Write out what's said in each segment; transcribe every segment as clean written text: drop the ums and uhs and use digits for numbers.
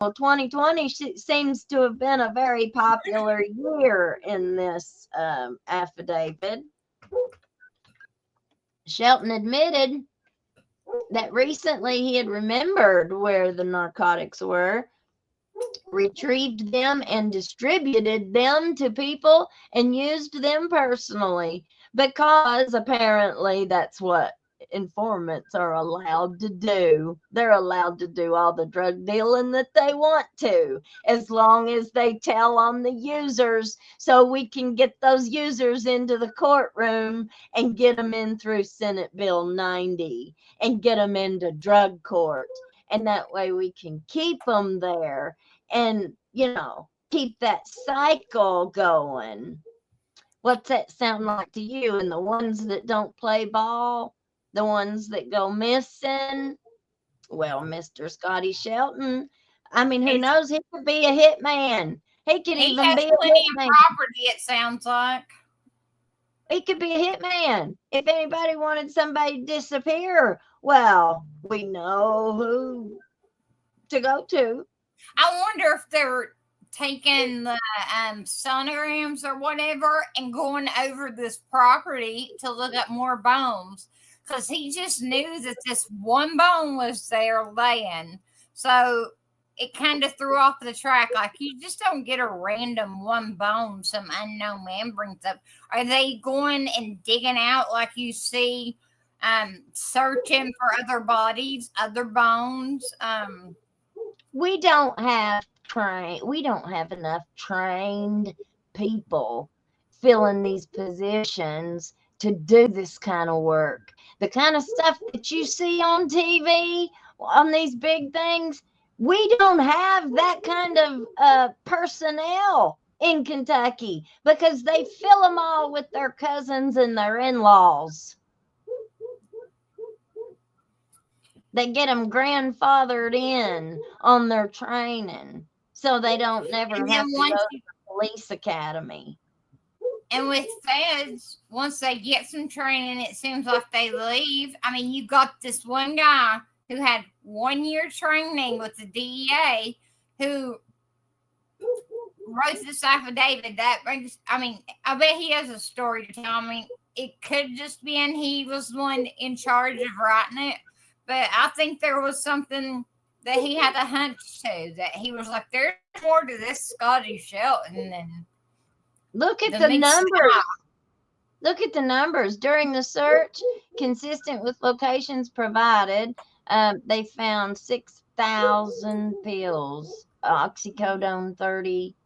Well, 2020 seems to have been a very popular year in this affidavit. Shelton admitted that recently he had remembered where the narcotics were, retrieved them, and distributed them to people and used them personally because apparently that's what informants are allowed to do. They're allowed to do all the drug dealing that they want to, as long as they tell on the users, so we can get those users into the courtroom and get them in through Senate Bill 90 and get them into drug court. And that way we can keep them there and, keep that cycle going. What's that sound like to you? And the ones that don't play ball, the ones that go missing? Well, Mr. Scotty Shelton, I mean, who He's, knows? He could be a hitman. He could he even has be a plenty of hitman. property, it sounds like. He could be a hitman. If anybody wanted somebody to disappear, well, we know who to go to. I wonder if they're taking the sonograms or whatever and going over this property to look at more bones, because he just knew that this one bone was there laying. So it kind of threw off the track. Like, you just don't get a random one bone, some unknown man brings up. Are they going and digging out like you see, searching for other bodies, other bones? We don't have enough trained people filling these positions to do this kind of work. The kind of stuff that you see on TV, on these big things, we don't have that kind of personnel in Kentucky because they fill them all with their cousins and their in-laws. They get them grandfathered in on their training so they don't never And have then to go to the police academy. and with feds, once they get some training, it seems like they leave. I mean, you got this one guy who had 1 year training with the DEA who wrote this affidavit. That brings, I mean, I bet he has a story to tell. I mean, it could just be, and he was the one in charge of writing it. But I think there was something that he had a hunch to, that he was like, there's more to this Scotty Shelton than Look at the numbers. Look at the numbers. During the search, consistent with locations provided, they found 6,000 pills, oxycodone 30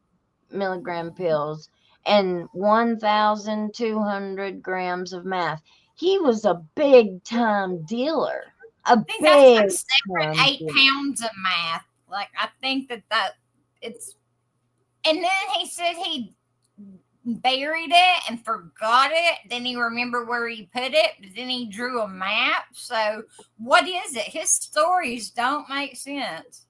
milligram pills, and 1,200 grams of meth. He was a big time dealer. I think that's like separate 8 pounds of meth. Like, I think that it's, and then he said he buried it and forgot it. Then he remembered where he put it. But then he drew a map. So what is it? His stories don't make sense.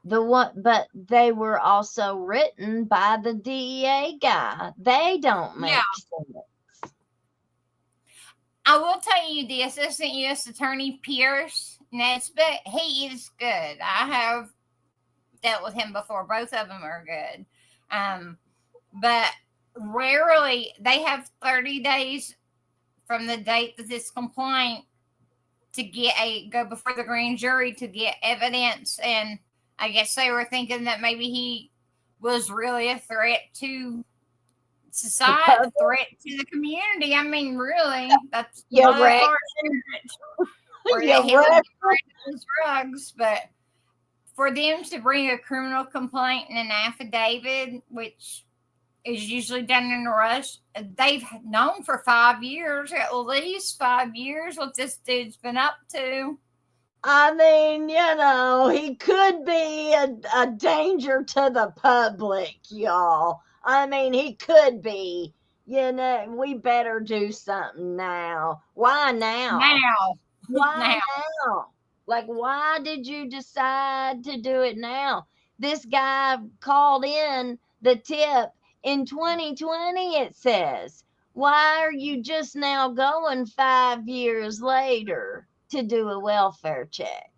But they were also written by the DEA guy. They don't make sense. I will tell you, the Assistant U.S. Attorney Pierce Nesbitt, he is good. I have dealt with him before. Both of them are good. But rarely, they have 30 days from the date of this complaint to go before the grand jury to get evidence. And I guess they were thinking that maybe he was really a threat to society, a threat to the community. I mean, really, that's drugs. But for them to bring a criminal complaint and an affidavit, which is usually done in a rush, they've known for 5 years, at least 5 years, what this dude's been up to. I mean, he could be a danger to the public, y'all. I mean, he could be. We better do something now. Why now? Why now? Like, why did you decide to do it now? This guy called in the tip in 2020, it says. Why are you just now going 5 years later to do a welfare check?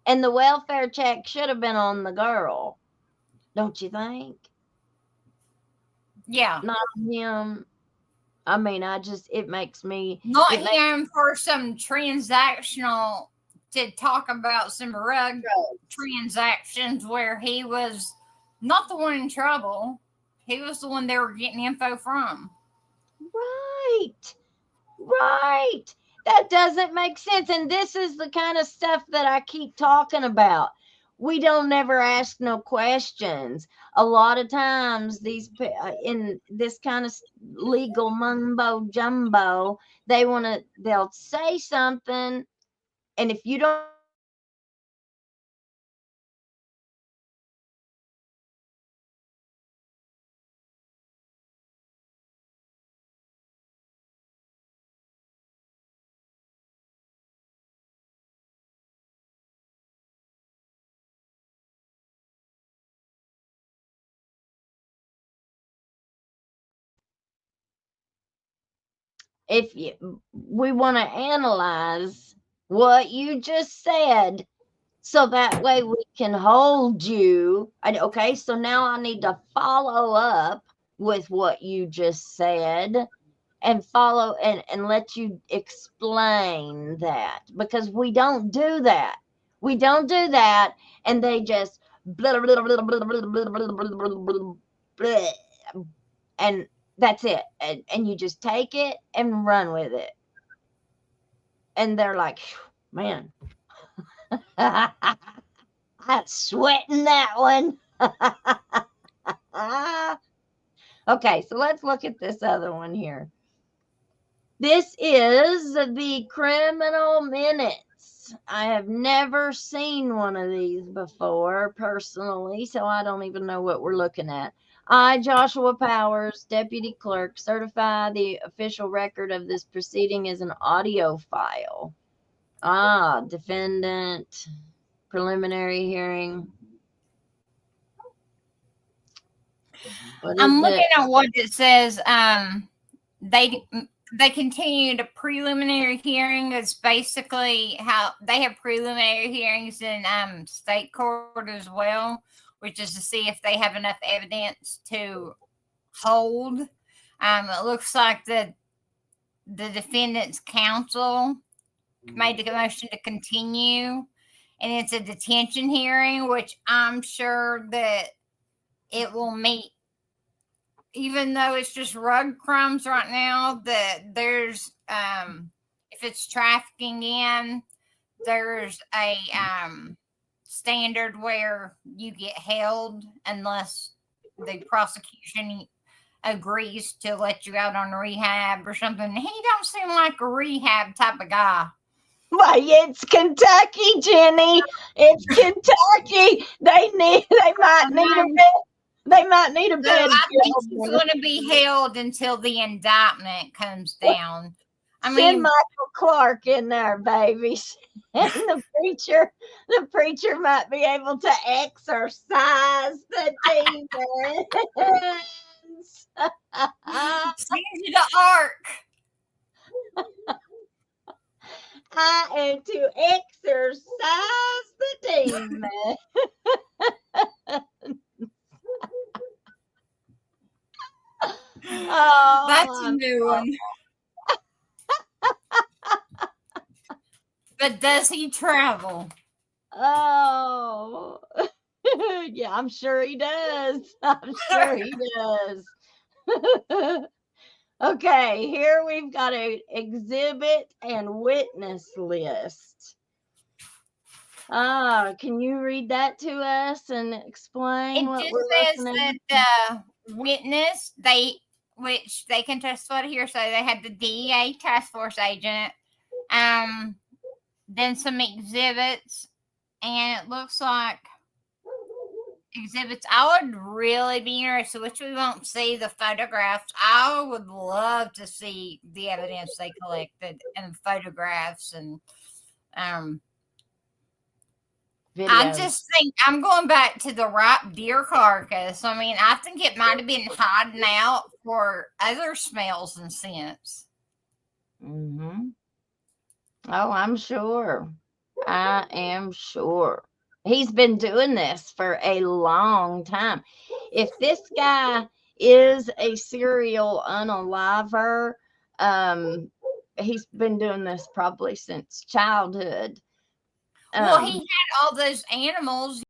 And the welfare check should have been on the girl, don't you think? Yeah. Not on him. I mean, it makes me, Not it makes him for some transactional to talk about some rug transactions where he was not the one in trouble. He was the one they were getting info from. right, right. That doesn't make sense. And this is the kind of stuff that I keep talking about. We don't never ask no questions. A lot of times, in this kind of legal mumbo jumbo, they'll say something, and if you don't ask the questions, if you we want to analyze what you just said, so that way we can hold you. And okay, so now I need to follow up with what you just said, and follow and let you explain that, because we don't do that. We don't do that, and they just blah, blah, blah, blah, blah, blah, blah, blah, blah, blah, and that's it. And you just take it and run with it. And they're like, man, I'm sweating that one. Okay, so let's look at this other one here. This is the criminal minutes. I have never seen one of these before personally, so I don't even know what we're looking at. I, Joshua Powers, Deputy Clerk, certify the official record of this proceeding is an audio file. Defendant, preliminary hearing. What is I'm looking it? at what it says. They they continue to preliminary hearing. Is basically how they have preliminary hearings in state court as well, which is to see if they have enough evidence to hold. It looks like the defendant's counsel made the motion to continue, and it's a detention hearing, which I'm sure that it will meet, even though it's just rug crumbs right now, that there's if it's trafficking in, there's a standard where you get held unless the prosecution agrees to let you out on rehab or something. He don't seem like a rehab type of guy. Why, it's Kentucky, Jenny. It's Kentucky. They might need a bed. They might need a So I think bed. he's going to be held until the indictment comes down. I Send mean, Michael Clark in there, baby. And the preacher might be able to exercise the demons. send you the ark. I am to exercise the demon. That's a Oh, new one. But does he travel? oh. Yeah, I'm sure he does. I'm sure he does. Okay, here we've got a exhibit and witness list. Can you read that to us and explain It what just we're says looking that at? witness, which they can testify to hearsay. They had the DEA task force agent, then some exhibits, and it looks like exhibits. I would really be interested, which we won't see the photographs. I would love to see the evidence they collected and photographs and I Videos. just think I'm going back to the ripe deer carcass. I mean, I think it might have been hiding out for other smells and scents. Mm-hmm. Oh, I'm sure. I am sure. He's been doing this for a long time. If this guy is a serial unaliver, um, he's been doing this probably since childhood. Well, he Um, had all those animals,